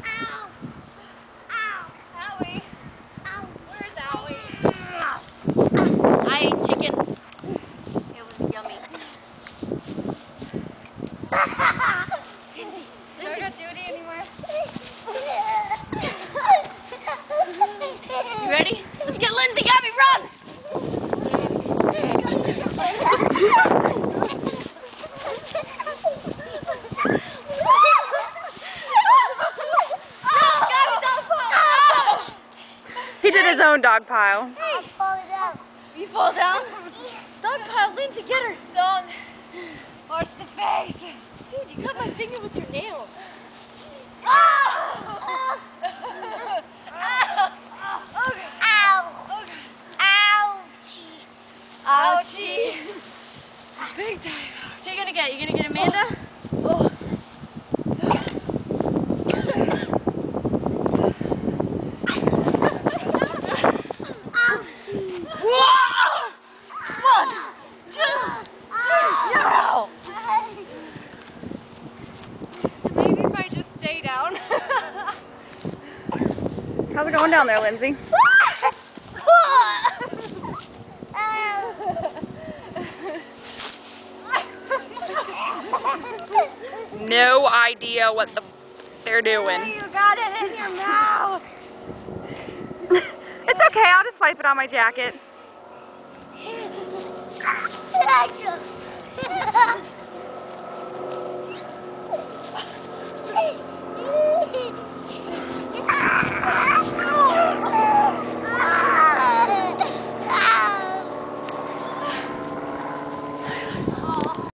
Ow! Ow! Owie. Ow! Where's Owie? Ow! I ate chicken. It was yummy. Lindsay, don't got duty anymore. You ready? Let's get Lindsay. Gabby, run! He did his own dog pile. I'll fall down. You fall down? Dog pile, Lindsay, get her. Don't. Watch the face. Dude, you cut my finger with your nail. Ow! Ouchie! Ouchie. Big time. So you gonna get Amanda? Oh. Maybe if I just stay down. How's it going down there, Lindsay? No idea what they're doing. You got it in your mouth. It's okay, I'll just wipe it on my jacket.